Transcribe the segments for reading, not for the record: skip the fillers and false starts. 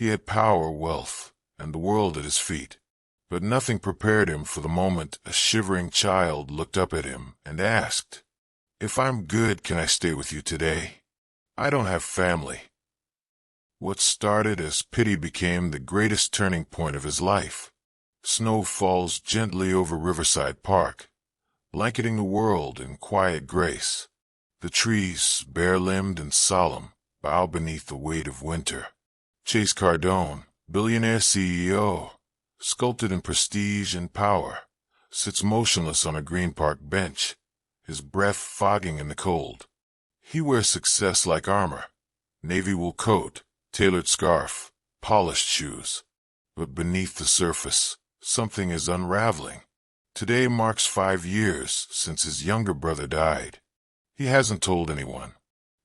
He had power, wealth, and the world at his feet. But nothing prepared him for the moment a shivering child looked up at him and asked, "If I'm good, can I stay with you today? I don't have family." What started as pity became the greatest turning point of his life. Snow falls gently over Riverside Park, blanketing the world in quiet grace. The trees, bare-limbed and solemn, bow beneath the weight of winter. Chase Cardone, billionaire CEO, sculpted in prestige and power, sits motionless on a Green Park bench, his breath fogging in the cold. He wears success like armor, navy wool coat, tailored scarf, polished shoes. But beneath the surface, something is unraveling. Today marks 5 years since his younger brother died. He hasn't told anyone.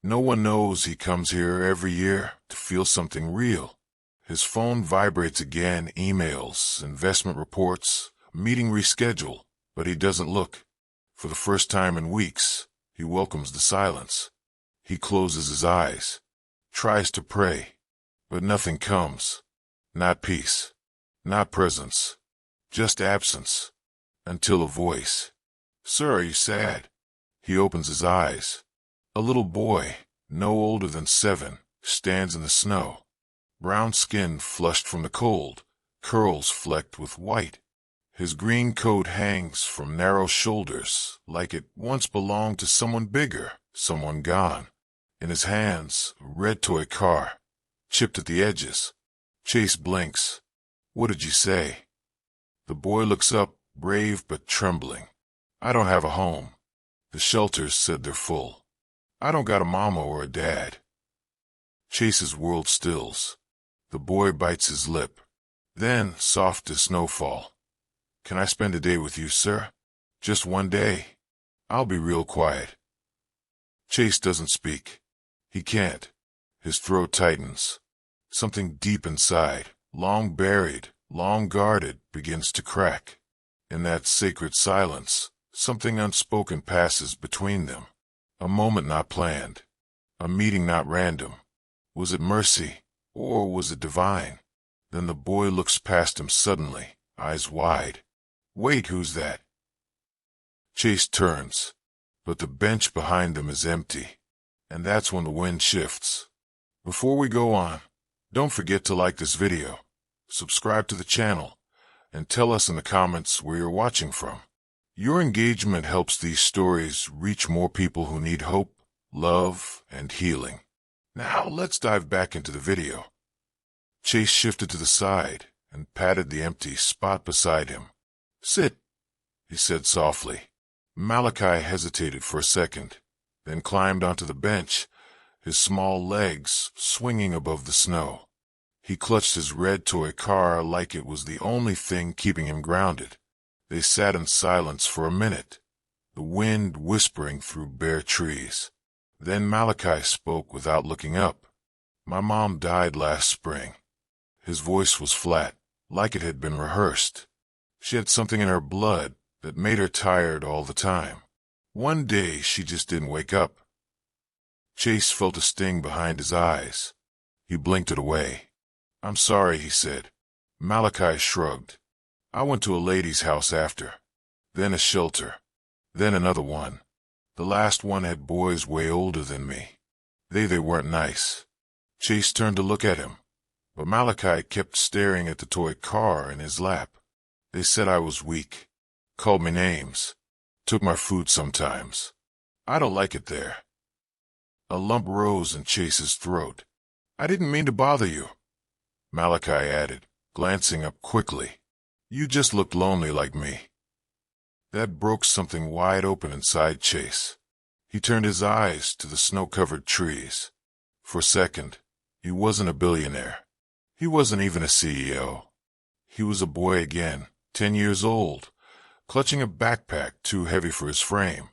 No one knows he comes here every year to feel something real. His phone vibrates again, emails, investment reports, meeting reschedule, but he doesn't look. For the first time in weeks, he welcomes the silence. He closes his eyes, tries to pray, but nothing comes. Not peace, not presence, just absence. Until a voice. "Sir, are you sad?" He opens his eyes. A little boy, no older than 7, stands in the snow. Brown skin flushed from the cold, curls flecked with white. His green coat hangs from narrow shoulders like it once belonged to someone bigger, someone gone. In his hands, a red toy car, chipped at the edges. Chase blinks. "What did you say?" The boy looks up, brave but trembling. "I don't have a home. The shelters said they're full. I don't got a mama or a dad." Chase's world stills. The boy bites his lip. Then, soft as snowfall. "Can I spend a day with you, sir? Just one day? I'll be real quiet." Chase doesn't speak. He can't. His throat tightens. Something deep inside, long buried, long guarded, begins to crack. In that sacred silence, something unspoken passes between them. A moment not planned. A meeting not random. Was it mercy, or was it divine? Then the boy looks past him suddenly, eyes wide. "Wait, who's that?" Chase turns, but the bench behind them is empty. And that's when the wind shifts. Before we go on, don't forget to like this video, subscribe to the channel, and tell us in the comments where you're watching from. Your engagement helps these stories reach more people who need hope, love, and healing. Now let's dive back into the video. Chase shifted to the side and patted the empty spot beside him. "Sit," he said softly. Malachi hesitated for a second, then climbed onto the bench, his small legs swinging above the snow. He clutched his red toy car like it was the only thing keeping him grounded. They sat in silence for a minute, the wind whispering through bare trees. Then Malachi spoke without looking up. "My mom died last spring." His voice was flat, like it had been rehearsed. She had something in her blood that made her tired all the time. One day she just didn't wake up. Chase felt a sting behind his eyes. He blinked it away. "I'm sorry," he said. Malachi shrugged. "I went to a lady's house after, then a shelter, then another one. The last one had boys way older than me. They weren't nice." Chase turned to look at him, but Malachi kept staring at the toy car in his lap. "They said I was weak, called me names, took my food sometimes. I don't like it there." A lump rose in Chase's throat. "I didn't mean to bother you," Malachi added, glancing up quickly. "You just looked lonely like me." That broke something wide open inside Chase. He turned his eyes to the snow-covered trees. For a second, he wasn't a billionaire. He wasn't even a CEO. He was a boy again, 10 years old, clutching a backpack too heavy for his frame,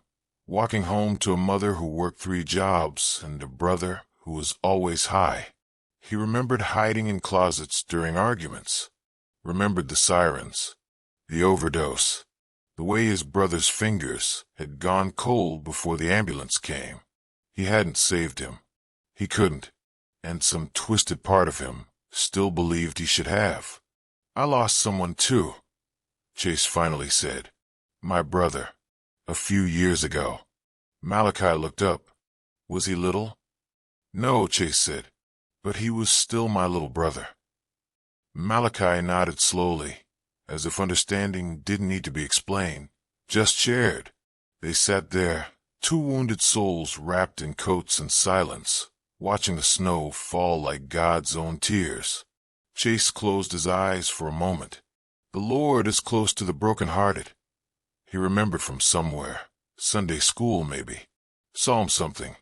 walking home to a mother who worked 3 jobs and a brother who was always high. He remembered hiding in closets during arguments, remembered the sirens, the overdose, the way his brother's fingers had gone cold before the ambulance came. He hadn't saved him. He couldn't, and some twisted part of him still believed he should have. I lost someone too, Chase finally said. My brother. A few years ago. Malachi looked up. Was he little? No, Chase said. But he was still my little brother. Malachi nodded slowly, as if understanding didn't need to be explained, just shared. They sat there, two wounded souls wrapped in coats and silence, watching the snow fall like God's own tears. Chase closed his eyes for a moment. The Lord is close to the broken-hearted. He remembered from somewhere, Sunday school maybe. Psalm something.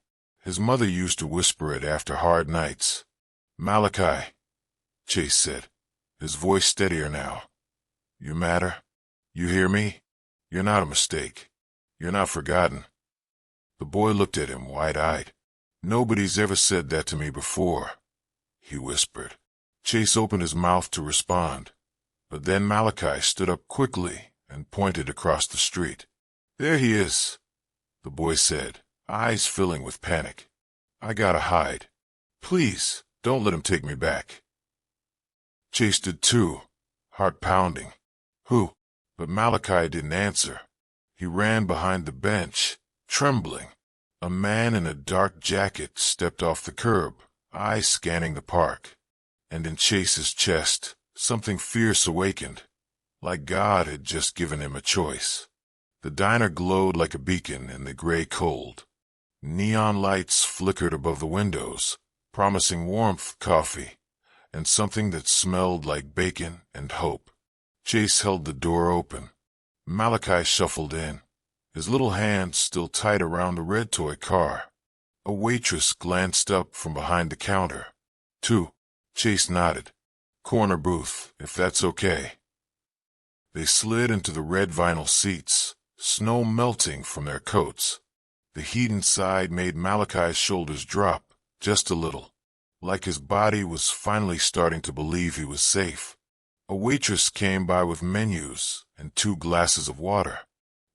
His mother used to whisper it after hard nights. Malachi, Chase said, his voice steadier now. You matter? You hear me? You're not a mistake. You're not forgotten. The boy looked at him wide-eyed. Nobody's ever said that to me before, he whispered. Chase opened his mouth to respond, but then Malachi stood up quickly and pointed across the street. There he is, the boy said, eyes filling with panic. I gotta hide. Please, don't let him take me back. Chase did too, heart pounding. Who? But Malachi didn't answer. He ran behind the bench, trembling. A man in a dark jacket stepped off the curb, eyes scanning the park. And in Chase's chest, something fierce awakened, like God had just given him a choice. The diner glowed like a beacon in the gray cold. Neon lights flickered above the windows, promising warmth, coffee, and something that smelled like bacon and hope. Chase held the door open. Malachi shuffled in, his little hand still tight around the red toy car. A waitress glanced up from behind the counter. Two. Chase nodded. Corner booth, if that's okay. They slid into the red vinyl seats, snow melting from their coats. The heat inside made Malachi's shoulders drop, just a little, like his body was finally starting to believe he was safe. A waitress came by with menus and 2 glasses of water.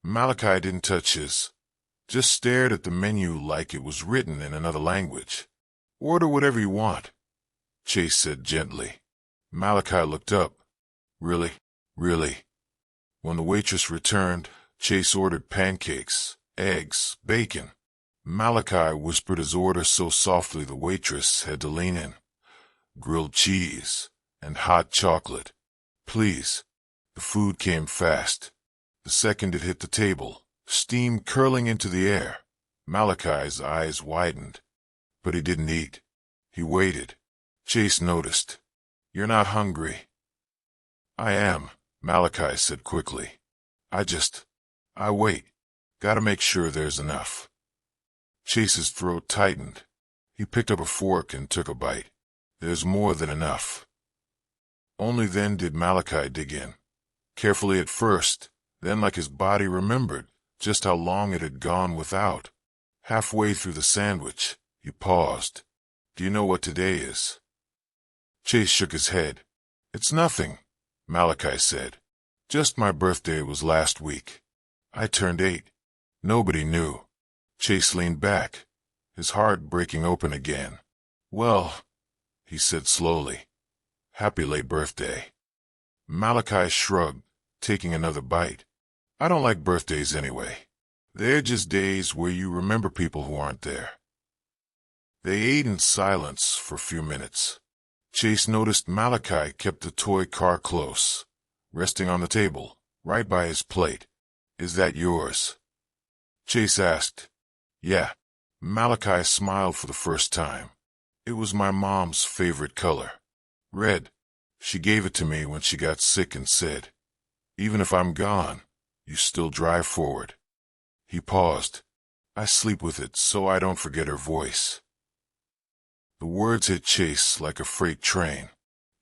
Malachi didn't touch his, just stared at the menu like it was written in another language. Order whatever you want, Chase said gently. Malachi looked up. Really? Really? When the waitress returned, Chase ordered pancakes, eggs, bacon. Malachi whispered his order so softly the waitress had to lean in. Grilled cheese and hot chocolate. Please. The food came fast. The second it hit the table, steam curling into the air, Malachi's eyes widened. But he didn't eat. He waited. Chase noticed. You're not hungry. I am, Malachi said quickly. I wait. Gotta make sure there's enough. Chase's throat tightened. He picked up a fork and took a bite. There's more than enough. Only then did Malachi dig in. Carefully at first, then like his body remembered just how long it had gone without. Halfway through the sandwich, he paused. Do you know what today is? Chase shook his head. It's nothing, Malachi said. Just my birthday was last week. I turned 8. Nobody knew. Chase leaned back, his heart breaking open again. Well, he said slowly, happy late birthday. Malachi shrugged, taking another bite. I don't like birthdays anyway. They're just days where you remember people who aren't there. They ate in silence for a few minutes. Chase noticed Malachi kept the toy car close, resting on the table, right by his plate. Is that yours? Chase asked. Yeah. Malachi smiled for the first time. It was my mom's favorite color. Red. She gave it to me when she got sick and said, even if I'm gone, you still drive forward. He paused. I sleep with it so I don't forget her voice. The words hit Chase like a freight train.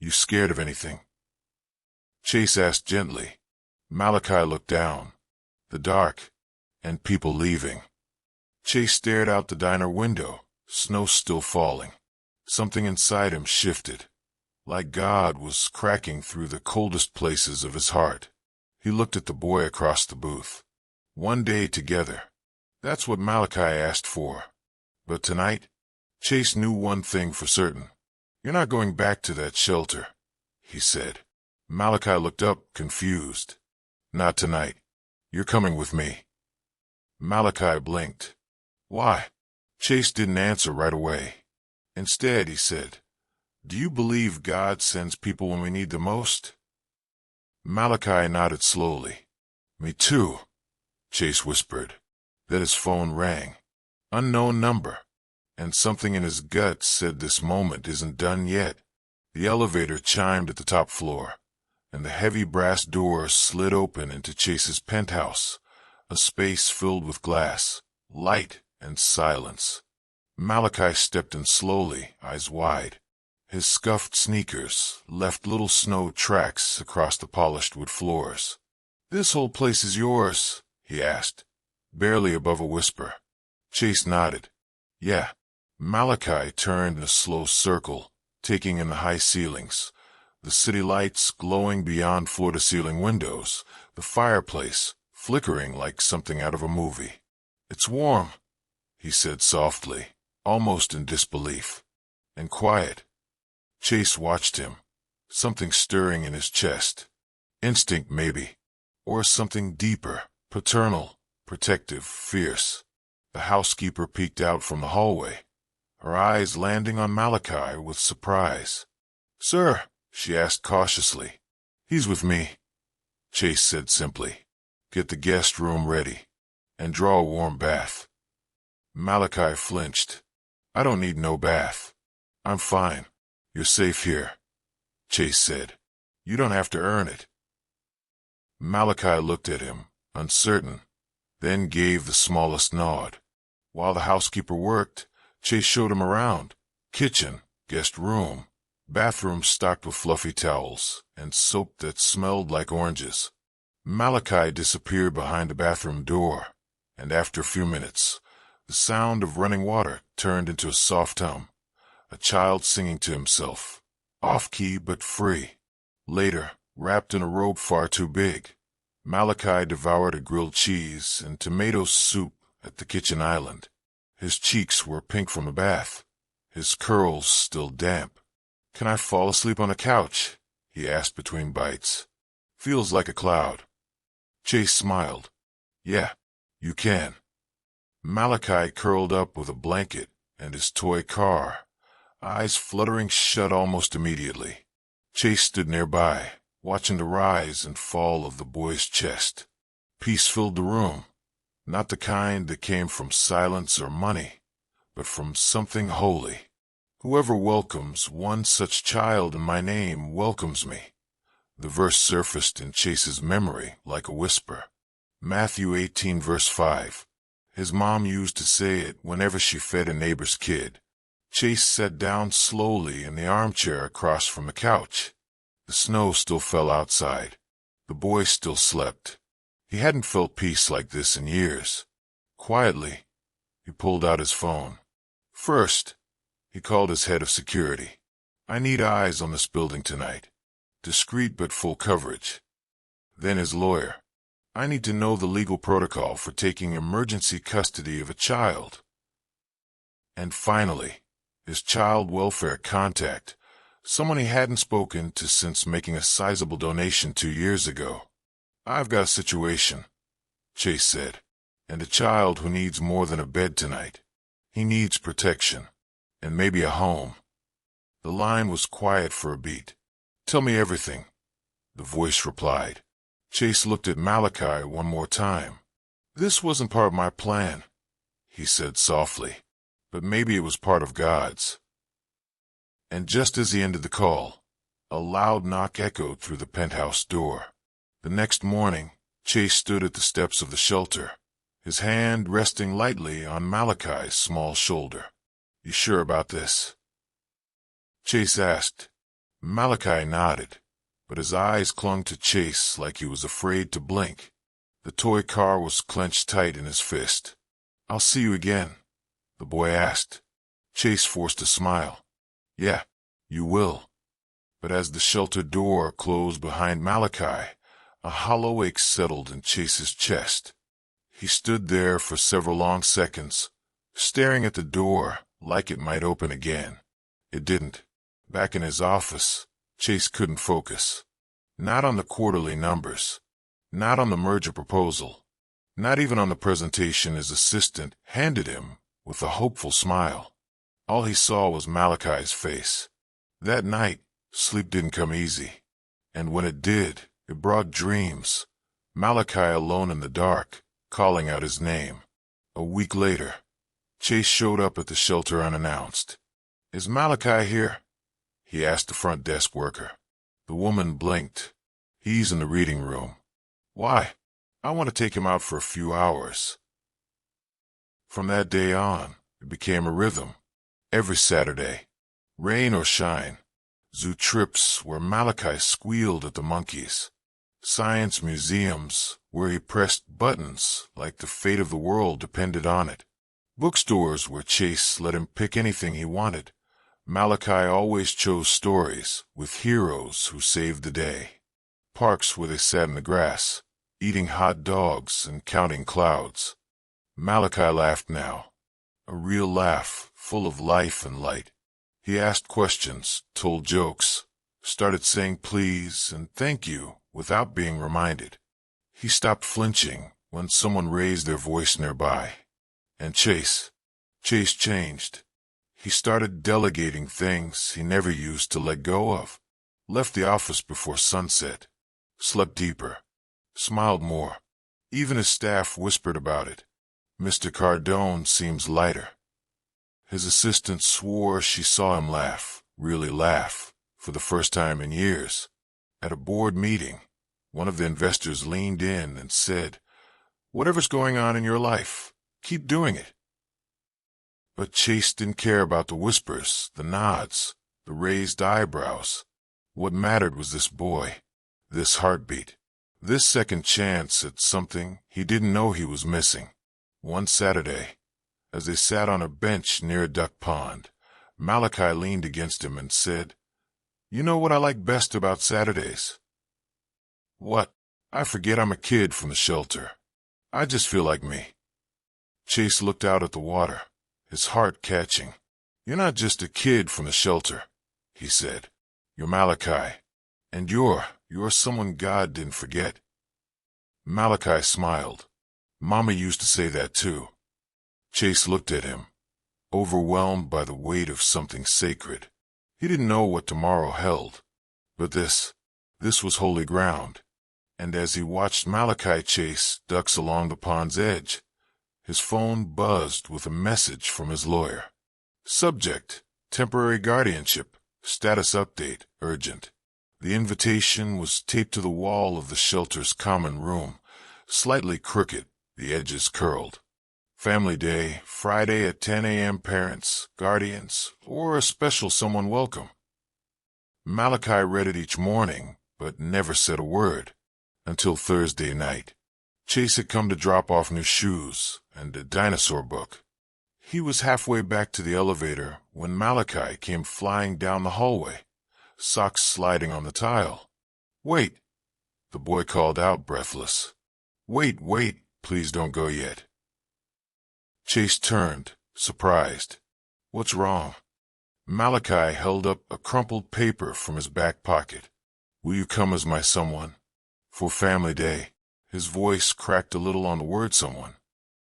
You scared of anything? Chase asked gently. Malachi looked down. The dark, and people leaving. Chase stared out the diner window, snow still falling. Something inside him shifted, like God was cracking through the coldest places of his heart. He looked at the boy across the booth. One day together. That's what Malachi asked for. But tonight, Chase knew one thing for certain. You're not going back to that shelter, he said. Malachi looked up, confused. Not tonight. You're coming with me. Malachi blinked. Why? Chase didn't answer right away. Instead, he said, Do you believe God sends people when we need the most? Malachi nodded slowly. Me too, Chase whispered. Then his phone rang. Unknown number. And something in his gut said this moment isn't done yet. The elevator chimed at the top floor, and the heavy brass door slid open into Chase's penthouse, a space filled with glass, light, and silence. Malachi stepped in slowly, eyes wide. His scuffed sneakers left little snow tracks across the polished wood floors. This whole place is yours? He asked, barely above a whisper. Chase nodded. Yeah. Malachi turned in a slow circle, taking in the high ceilings, the city lights glowing beyond floor-to-ceiling windows, the fireplace flickering like something out of a movie. It's warm, he said softly, almost in disbelief. And quiet. Chase watched him, something stirring in his chest. Instinct, maybe. Or something deeper, paternal, protective, fierce. The housekeeper peeked out from the hallway, her eyes landing on Malachi with surprise. Sir, she asked cautiously. He's with me, Chase said simply. Get the guest room ready, and draw a warm bath. Malachi flinched. I don't need no bath. I'm fine. You're safe here, Chase said. You don't have to earn it. Malachi looked at him, uncertain, then gave the smallest nod. While the housekeeper worked, Chase showed him around. Kitchen, guest room, bathroom stocked with fluffy towels, and soap that smelled like oranges. Malachi disappeared behind the bathroom door, and after a few minutes, the sound of running water turned into a soft hum, a child singing to himself, off-key but free. Later, wrapped in a robe far too big, Malachi devoured a grilled cheese and tomato soup at the kitchen island. His cheeks were pink from the bath, his curls still damp. Can I fall asleep on a couch? He asked between bites. Feels like a cloud. Chase smiled. Yeah, you can. Malachi curled up with a blanket and his toy car, eyes fluttering shut almost immediately. Chase stood nearby, watching the rise and fall of the boy's chest. Peace filled the room, not the kind that came from silence or money, but from something holy. Whoever welcomes one such child in my name welcomes me. The verse surfaced in Chase's memory like a whisper. Matthew 18 verse 5. His mom used to say it whenever she fed a neighbor's kid. Chase sat down slowly in the armchair across from the couch. The snow still fell outside. The boy still slept. He hadn't felt peace like this in years. Quietly, he pulled out his phone. First, he called his head of security. I need eyes on this building tonight. Discreet but full coverage. Then his lawyer. I need to know the legal protocol for taking emergency custody of a child. And finally, his child welfare contact, someone he hadn't spoken to since making a sizable donation 2 years ago. I've got a situation, Chase said, and a child who needs more than a bed tonight. He needs protection, and maybe a home. The line was quiet for a beat. Tell me everything, the voice replied. Chase looked at Malachi one more time. This wasn't part of my plan, he said softly, but maybe it was part of God's. And just as he ended the call, a loud knock echoed through the penthouse door. The next morning, Chase stood at the steps of the shelter, his hand resting lightly on Malachi's small shoulder. You sure about this? Chase asked. Malachi nodded, but his eyes clung to Chase like he was afraid to blink. The toy car was clenched tight in his fist. I'll see you again, the boy asked. Chase forced a smile. Yeah, you will. But as the shelter door closed behind Malachi, a hollow ache settled in Chase's chest. He stood there for several long seconds, staring at the door like it might open again. It didn't. Back in his office, Chase couldn't focus. Not on the quarterly numbers. Not on the merger proposal. Not even on the presentation his assistant handed him with a hopeful smile. All he saw was Malachi's face. That night, sleep didn't come easy. And when it did, it brought dreams. Malachi alone in the dark, calling out his name. A week later, Chase showed up at the shelter unannounced. "Is Malachi here?" he asked the front desk worker. The woman blinked. "He's in the reading room." "Why?" "I want to take him out for a few hours." From that day on, it became a rhythm. Every Saturday, rain or shine, zoo trips where Malachi squealed at the monkeys, science museums where he pressed buttons like the fate of the world depended on it, bookstores where Chase let him pick anything he wanted. Malachi always chose stories with heroes who saved the day. Parks where they sat in the grass, eating hot dogs and counting clouds. Malachi laughed now, a real laugh full of life and light. He asked questions, told jokes, started saying please and thank you without being reminded. He stopped flinching when someone raised their voice nearby. And Chase changed. He started delegating things he never used to let go of, left the office before sunset, slept deeper, smiled more. Even his staff whispered about it. "Mr. Cardone seems lighter." His assistant swore she saw him laugh, really laugh, for the first time in years. At a board meeting, one of the investors leaned in and said, "Whatever's going on in your life, keep doing it." But Chase didn't care about the whispers, the nods, the raised eyebrows. What mattered was this boy, this heartbeat, this second chance at something he didn't know he was missing. One Saturday, as they sat on a bench near a duck pond, Malachi leaned against him and said, "You know what I like best about Saturdays?" "What?" "I forget I'm a kid from the shelter. I just feel like me." Chase looked out at the water, his heart catching. "You're not just a kid from the shelter," he said. "You're Malachi. And you're someone God didn't forget." Malachi smiled. "Mama used to say that too." Chase looked at him, overwhelmed by the weight of something sacred. He didn't know what tomorrow held, but this was holy ground. And as he watched Malachi chase ducks along the pond's edge, his phone buzzed with a message from his lawyer. Subject: temporary guardianship, status update, urgent. The invitation was taped to the wall of the shelter's common room, slightly crooked, the edges curled. Family Day, Friday at 10 a.m. Parents, guardians, or a special someone welcome. Malachi read it each morning, but never said a word, until Thursday night. Chase had come to drop off new shoes and a dinosaur book. He was halfway back to the elevator when Malachi came flying down the hallway, socks sliding on the tile. "Wait," the boy called out, breathless. Wait, please don't go yet." Chase turned, surprised. "What's wrong?" Malachi held up a crumpled paper from his back pocket. "Will you come as my someone? For Family Day." His voice cracked a little on the word someone.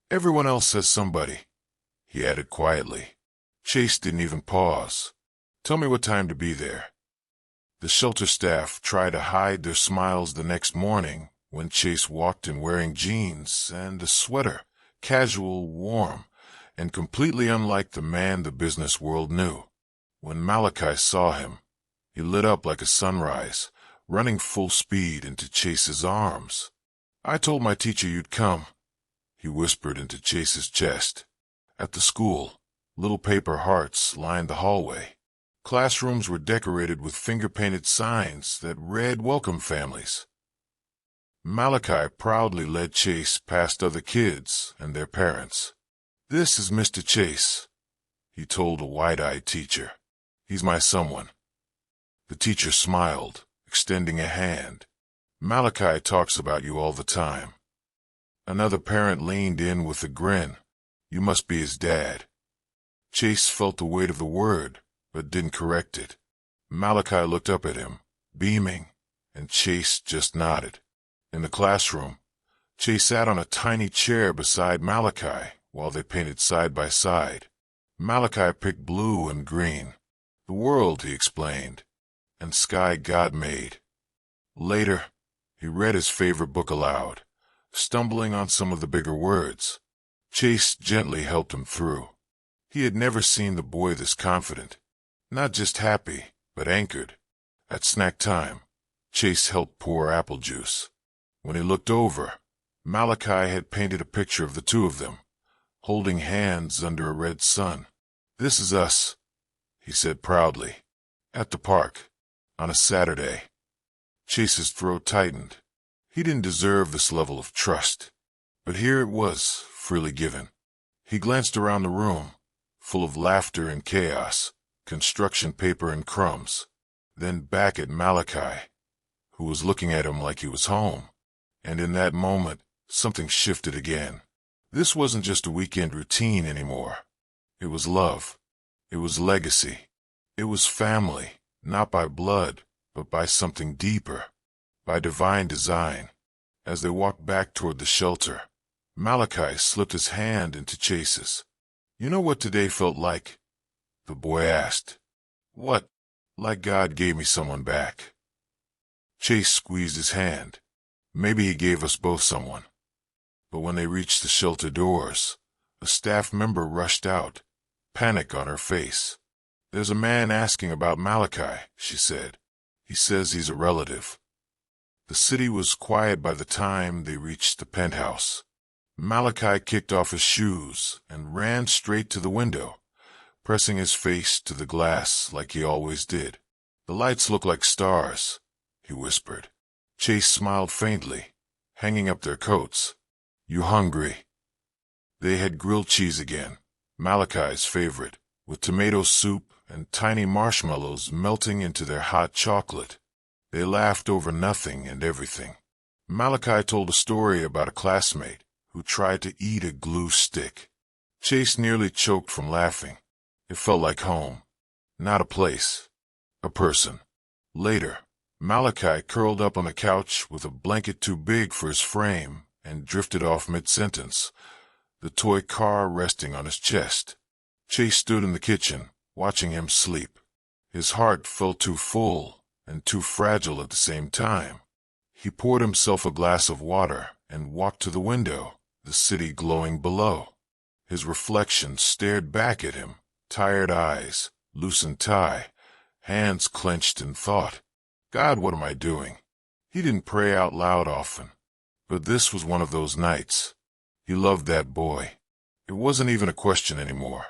"Everyone else says somebody," he added quietly. Chase didn't even pause. "Tell me what time to be there." The shelter staff tried to hide their smiles the next morning when Chase walked in wearing jeans and a sweater, casual, warm, and completely unlike the man the business world knew. When Malachi saw him, he lit up like a sunrise, running full speed into Chase's arms. "I told my teacher you'd come," he whispered into Chase's chest. At the school, little paper hearts lined the hallway. Classrooms were decorated with finger-painted signs that read "Welcome Families." Malachi proudly led Chase past other kids and their parents. "This is Mr. Chase," he told a wide-eyed teacher. "He's my someone." The teacher smiled, extending a hand. "Malachi talks about you all the time." Another parent leaned in with a grin. "You must be his dad." Chase felt the weight of the word, but didn't correct it. Malachi looked up at him, beaming, and Chase just nodded. In the classroom, Chase sat on a tiny chair beside Malachi while they painted side by side. Malachi picked blue and green. The world, he explained, and sky God made. Later, he read his favorite book aloud, stumbling on some of the bigger words. Chase gently helped him through. He had never seen the boy this confident, not just happy, but anchored. At snack time, Chase helped pour apple juice. When he looked over, Malachi had painted a picture of the two of them, holding hands under a red sun. "This is us," he said proudly, "at the park, on a Saturday." Chase's throat tightened. He didn't deserve this level of trust, but here it was, freely given. He glanced around the room, full of laughter and chaos, construction paper and crumbs, then back at Malachi, who was looking at him like he was home. And in that moment, something shifted again. This wasn't just a weekend routine anymore. It was love. It was legacy. It was family, not by blood, but by something deeper, by divine design. As they walked back toward the shelter, Malachi slipped his hand into Chase's. "You know what today felt like?" the boy asked. "What?" "Like God gave me someone back." Chase squeezed his hand. "Maybe he gave us both someone." But when they reached the shelter doors, a staff member rushed out, panic on her face. "There's a man asking about Malachi," she said. "He says he's a relative." The city was quiet by the time they reached the penthouse. Malachi kicked off his shoes and ran straight to the window, pressing his face to the glass like he always did. "The lights look like stars," he whispered. Chase smiled faintly, hanging up their coats. "You hungry?" They had grilled cheese again, Malachi's favorite, with tomato soup and tiny marshmallows melting into their hot chocolate. They laughed over nothing and everything. Malachi told a story about a classmate who tried to eat a glue stick. Chase nearly choked from laughing. It felt like home. Not a place. A person. Later, Malachi curled up on the couch with a blanket too big for his frame and drifted off mid-sentence, the toy car resting on his chest. Chase stood in the kitchen, watching him sleep. His heart felt too full and too fragile at the same time. He poured himself a glass of water and walked to the window, the city glowing below. His reflection stared back at him, tired eyes, loosened tie, hands clenched in thought. God, what am I doing? He didn't pray out loud often, but this was one of those nights. He loved that boy. It wasn't even a question anymore.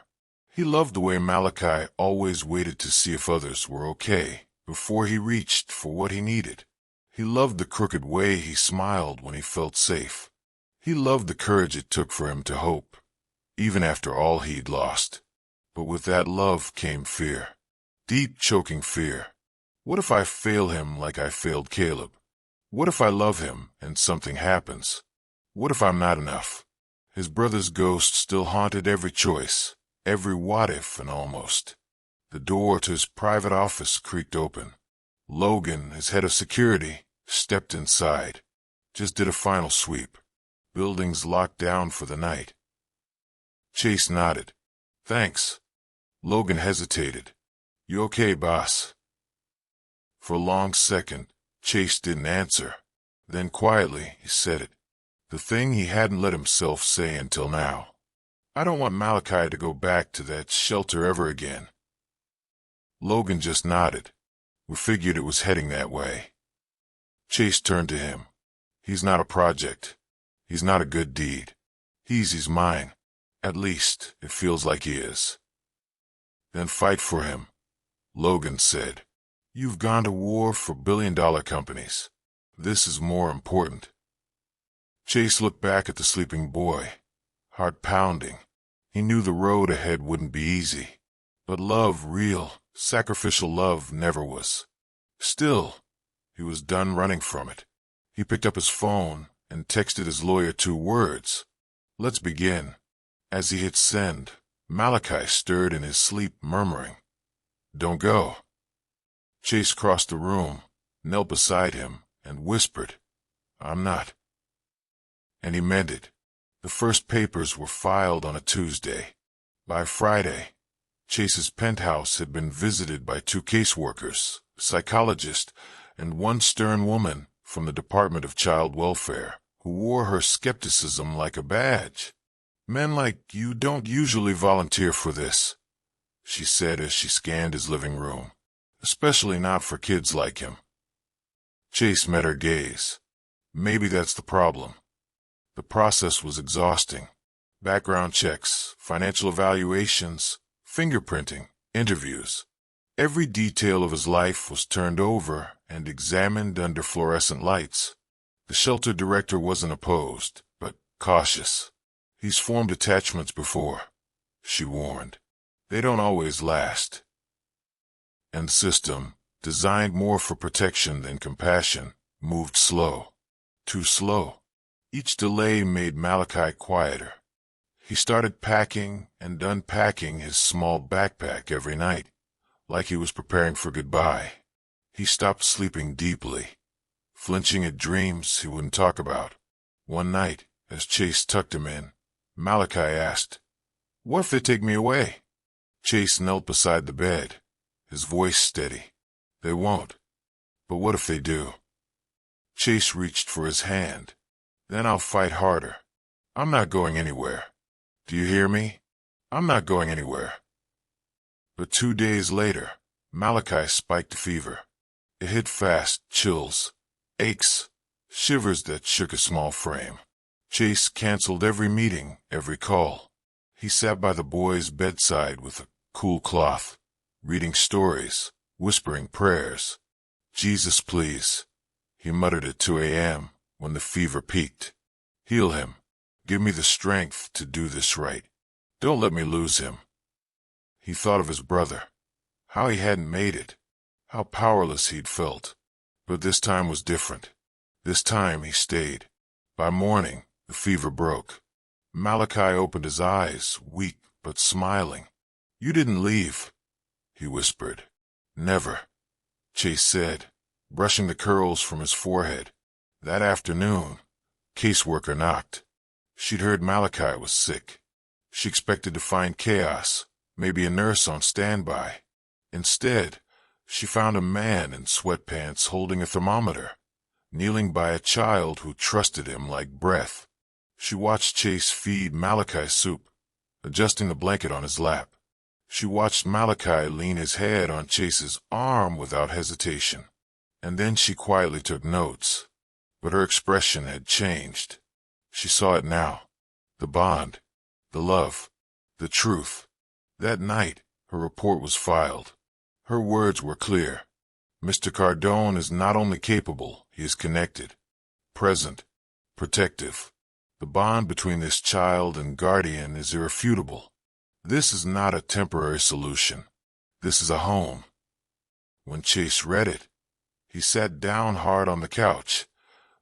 He loved the way Malachi always waited to see if others were okay before he reached for what he needed. He loved the crooked way he smiled when he felt safe. He loved the courage it took for him to hope, even after all he'd lost. But with that love came fear. Deep, choking fear. What if I fail him like I failed Caleb? What if I love him and something happens? What if I'm not enough? His brother's ghost still haunted every choice, every what if and almost. The door to his private office creaked open. Logan, his head of security, stepped inside. Just did a final sweep. Buildings locked down for the night. Chase nodded. "Thanks." Logan hesitated. "You okay, boss?" For a long second, Chase didn't answer. Then quietly, he said it. The thing he hadn't let himself say until now. "I don't want Malachi to go back to that shelter ever again." Logan just nodded. "We figured it was heading that way." Chase turned to him. "He's not a project. He's not a good deed. He's mine. At least, it feels like he is." "Then fight for him," Logan said. "You've gone to war for billion-dollar companies. This is more important." Chase looked back at the sleeping boy, heart pounding. He knew the road ahead wouldn't be easy. But love, real, sacrificial love, never was. Still, he was done running from it. He picked up his phone and texted his lawyer 2 words. "Let's begin." As he hit send, Malachi stirred in his sleep, murmuring, "Don't go." Chase crossed the room, knelt beside him, and whispered, "I'm not." And he meant it. The first papers were filed on a Tuesday. By Friday, Chase's penthouse had been visited by 2 caseworkers, a psychologist, and one stern woman from the Department of Child Welfare, who wore her skepticism like a badge. "Men like you don't usually volunteer for this," she said as she scanned his living room, "especially not for kids like him." Chase met her gaze. Maybe that's the problem. The process was exhausting. Background checks, financial evaluations, fingerprinting, interviews. Every detail of his life was turned over and examined under fluorescent lights. The shelter director wasn't opposed, but cautious. "He's formed attachments before," she warned. "They don't always last." And the system, designed more for protection than compassion, moved slow. Too slow. Each delay made Malachi quieter. He started packing and unpacking his small backpack every night, like he was preparing for goodbye. He stopped sleeping deeply, flinching at dreams he wouldn't talk about. One night, as Chase tucked him in, Malachi asked, "What if they take me away?" Chase knelt beside the bed, his voice steady. "They won't. But what if they do?" Chase reached for his hand. "Then I'll fight harder. I'm not going anywhere. Do you hear me? I'm not going anywhere." But 2 days later, Malachi spiked a fever. It hit fast, chills, aches, shivers that shook his small frame. Chase canceled every meeting, every call. He sat by the boy's bedside with a cool cloth, reading stories, whispering prayers. "Jesus, please," he muttered at 2 a.m. when the fever peaked. "Heal him. Give me the strength to do this right. Don't let me lose him." He thought of his brother, how he hadn't made it, how powerless he'd felt. But this time was different. This time he stayed. By morning, the fever broke. Malachi opened his eyes, weak but smiling. "You didn't leave," he whispered. "Never," Chase said, brushing the curls from his forehead. That afternoon, caseworker knocked. She'd heard Malachi was sick. She expected to find chaos, maybe a nurse on standby. Instead, she found a man in sweatpants holding a thermometer, kneeling by a child who trusted him like breath. She watched Chase feed Malachi soup, adjusting the blanket on his lap. She watched Malachi lean his head on Chase's arm without hesitation. And then she quietly took notes. But her expression had changed. She saw it now. The bond, the love, the truth. That night, her report was filed. Her words were clear. "Mr. Cardone is not only capable, he is connected, present, protective. The bond between this child and guardian is irrefutable. This is not a temporary solution. This is a home." When Chase read it, he sat down hard on the couch,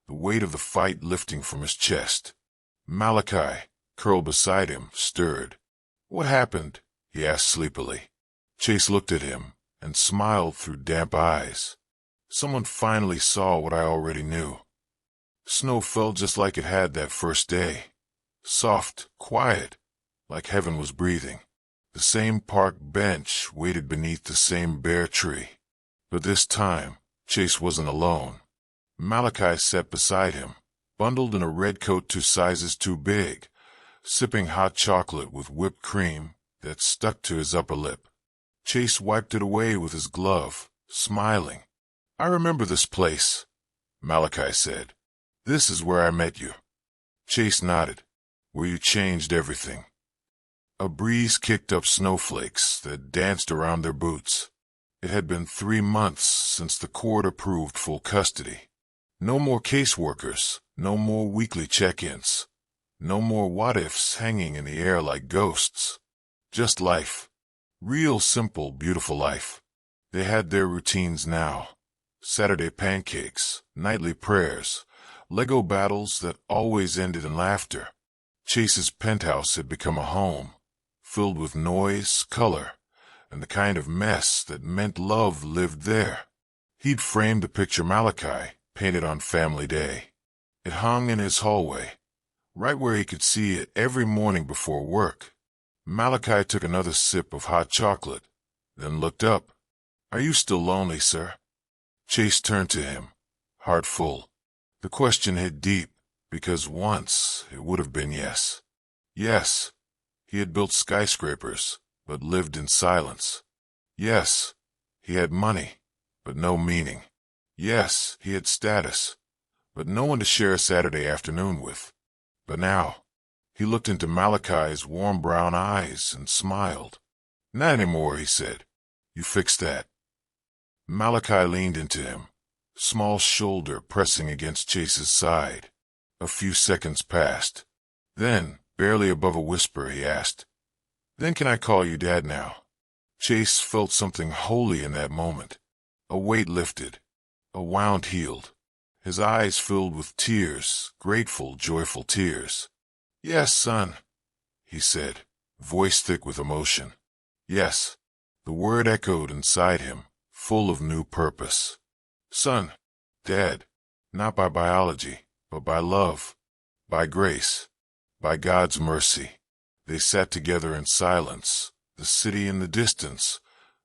the weight of the fight lifting from his chest. Malachi, curled beside him, stirred. "What happened?" he asked sleepily. Chase looked at him and smiled through damp eyes. "Someone finally saw what I already knew." Snow fell just like it had that first day. Soft, quiet, like heaven was breathing. The same park bench waited beneath the same bare tree. But this time, Chase wasn't alone. Malachi sat beside him, bundled in a red coat 2 sizes too big, sipping hot chocolate with whipped cream that stuck to his upper lip. Chase wiped it away with his glove, smiling. "I remember this place," Malachi said. "This is where I met you." Chase nodded. "Where you changed everything." A breeze kicked up snowflakes that danced around their boots. It had been 3 months since the court approved full custody. No more caseworkers, no more weekly check-ins, no more what-ifs hanging in the air like ghosts. Just life. Real simple, beautiful life. They had their routines now. Saturday pancakes, nightly prayers, Lego battles that always ended in laughter. Chase's penthouse had become a home, filled with noise, color, and the kind of mess that meant love lived there. He'd framed the picture Malachi painted on Family Day. It hung in his hallway, right where he could see it every morning before work. Malachi took another sip of hot chocolate, then looked up. "Are you still lonely, sir?" Chase turned to him, heart full. The question hit deep, because once it would have been yes. Yes, he had built skyscrapers, but lived in silence. Yes, he had money, but no meaning. Yes, he had status, but no one to share a Saturday afternoon with. But now, he looked into Malachi's warm brown eyes and smiled. "Not anymore," he said. "You fixed that." Malachi leaned into him, small shoulder pressing against Chase's side. A few seconds passed. Then, barely above a whisper, he asked, "Then can I call you Dad now?" Chase felt something holy in that moment. A weight lifted, a wound healed. His eyes filled with tears, grateful, joyful tears. "Yes, son," he said, voice thick with emotion. Yes, the word echoed inside him, full of new purpose. Son, Dad, not by biology, but by love, by grace, by God's mercy. They sat together in silence, the city in the distance,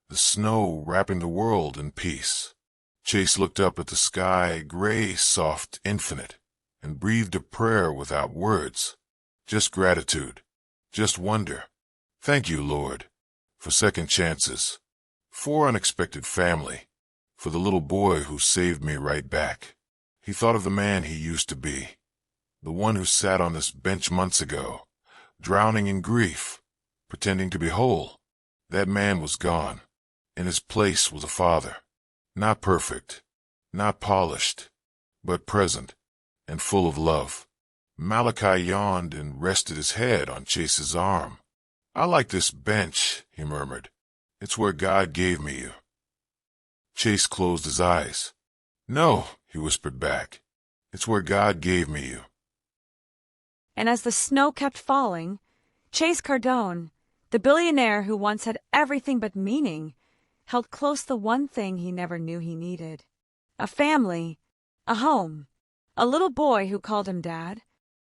the snow wrapping the world in peace. Chase looked up at the sky, gray, soft, infinite, and breathed a prayer without words. Just gratitude, just wonder. Thank you, Lord, for second chances, for unexpected family, for the little boy who saved me right back. He thought of the man he used to be, the one who sat on this bench months ago, drowning in grief, pretending to be whole. That man was gone. In his place was a father, not perfect, not polished, but present and full of love. Malachi yawned and rested his head on Chase's arm. "I like this bench," he murmured. "It's where God gave me you." Chase closed his eyes. "No," he whispered back. "It's where God gave me you." And as the snow kept falling, Chase Cardone, the billionaire who once had everything but meaning, held close the one thing he never knew he needed. A family, a home, a little boy who called him Dad.